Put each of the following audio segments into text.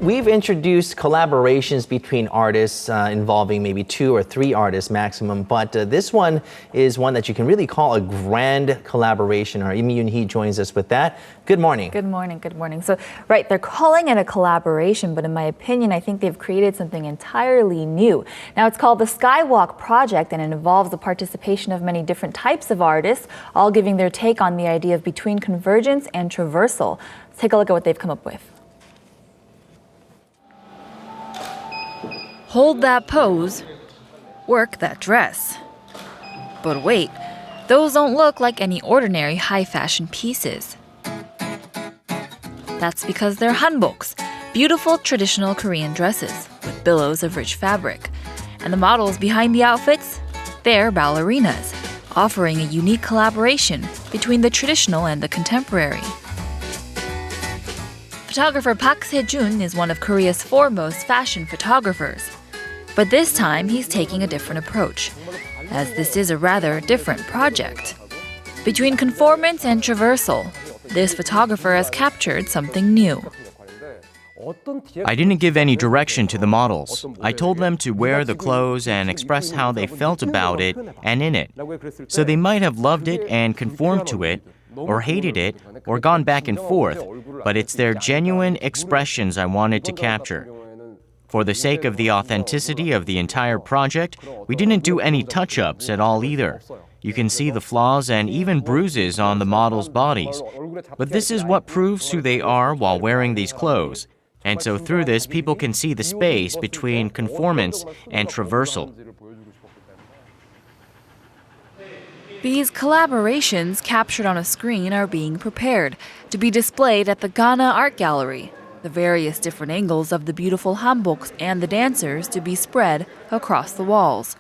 We've introduced collaborations between artists involving maybe 2 or 3 artists maximum, but this one is one that you can really call a grand collaboration. Our Im Yoon-hee joins us with that. Good morning. Good morning, good morning. So, right, they're calling it a collaboration, but in my opinion, I think they've created something entirely new. Now, it's called the Skywalk Project, and it involves the participation of many different types of artists, all giving their take on the idea of between convergence and traversal. Let's take a look at what they've come up with. Hold that pose, work that dress. But wait, those don't look like any ordinary high-fashion pieces. That's because they're hanboks, beautiful traditional Korean dresses with billows of rich fabric. And the models behind the outfits? They're ballerinas, offering a unique collaboration between the traditional and the contemporary. Photographer Park Se-jun is one of Korea's foremost fashion photographers. But this time, he's taking a different approach, as this is a rather different project. Between conformance and traversal, this photographer has captured something new. I didn't give any direction to the models. I told them to wear the clothes and express how they felt about it and in it. So they might have loved it and conformed to it, or hated it, or gone back and forth, but it's their genuine expressions I wanted to capture. For the sake of the authenticity of the entire project, we didn't do any touch-ups at all either. You can see the flaws and even bruises on the models' bodies. But this is what proves who they are while wearing these clothes. And so through this, people can see the space between conformance and traversal. These collaborations captured on a screen are being prepared to be displayed at the Ghana Art Gallery. The various different angles of the beautiful hanboks and the dancers to be spread across the walls.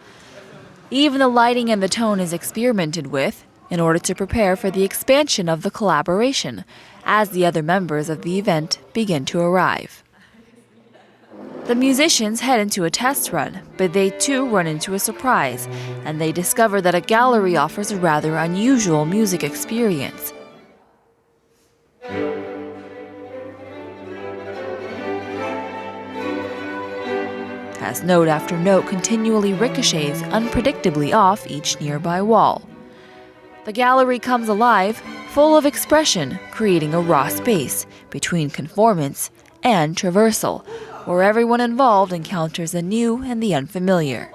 Even the lighting and the tone is experimented with in order to prepare for the expansion of the collaboration as the other members of the event begin to arrive. The musicians head into a test run, but they too run into a surprise, and they discover that a gallery offers a rather unusual music experience. As note after note continually ricochets unpredictably off each nearby wall. The gallery comes alive, full of expression, creating a raw space between conformance and traversal, where everyone involved encounters the new and the unfamiliar.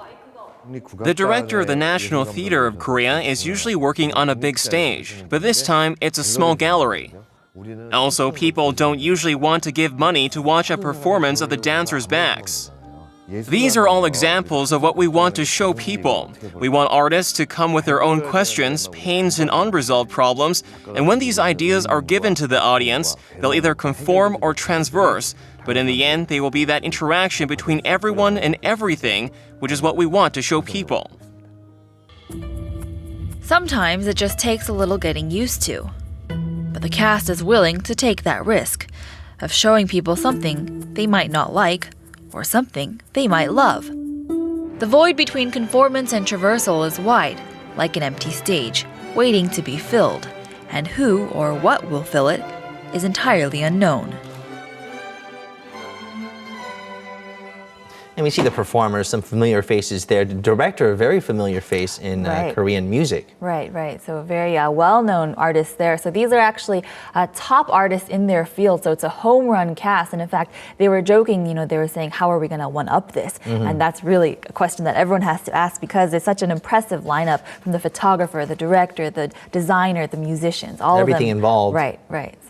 The director of the National Theatre of Korea is usually working on a big stage, but this time it's a small gallery. Also, people don't usually want to give money to watch a performance of the dancers' backs. These are all examples of what we want to show people. We want artists to come with their own questions, pains, and unresolved problems, and when these ideas are given to the audience, they'll either conform or transverse, but in the end, they will be that interaction between everyone and everything, which is what we want to show people. Sometimes it just takes a little getting used to. But the cast is willing to take that risk of showing people something they might not like, or something they might love. The void between conformance and traversal is wide, like an empty stage, waiting to be filled, and who or what will fill it is entirely unknown. And we see the performers, some familiar faces there. The director, a very familiar face in Korean music. Right. So a very well-known artists there. So these are actually top artists in their field. So it's a home run cast. And in fact, they were joking, they were saying, how are we going to one-up this? And that's really a question that everyone has to ask because it's such an impressive lineup from the photographer, the director, the designer, the musicians, all Everything of them. involved. Right.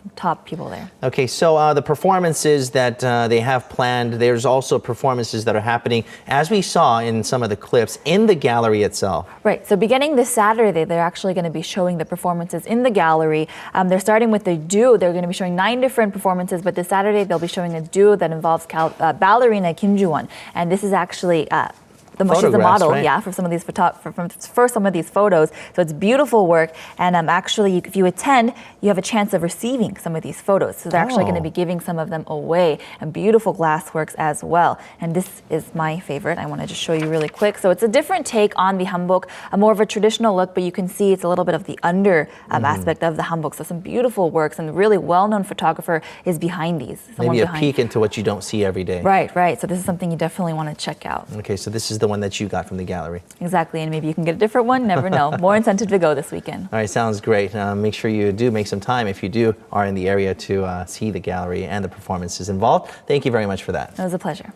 Some top people there. Okay, so the performances that they have planned, there's also performances that are happening, as we saw in some of the clips, in the gallery itself. Right, so beginning this Saturday, they're actually going to be showing the performances in the gallery. They're starting with the duo. They're going to be showing 9 different performances, but this Saturday they'll be showing a duo that involves ballerina Kim Ju-won. And this is actually She's the Photographs, model, right? yeah, for some of these for some of these photos. So it's beautiful work, and actually, if you attend, you have a chance of receiving some of these photos. So they're actually going to be giving some of them away, and beautiful glass works as well. And this is my favorite. I want to just show you really quick. So it's a different take on the hanbok, a more of a traditional look, but you can see it's a little bit of the under aspect of the hanbok. So some beautiful works, and a really well-known photographer is behind these. Maybe a peek into what you don't see every day. Right. So this is something you definitely want to check out. Okay, so this is the one that you got from the gallery. Exactly, and maybe you can get a different one. Never know. More incentive to go this weekend. All right, sounds great. Make sure you do make some time if you are in the area to see the gallery and the performances involved. Thank you very much for that. It was a pleasure.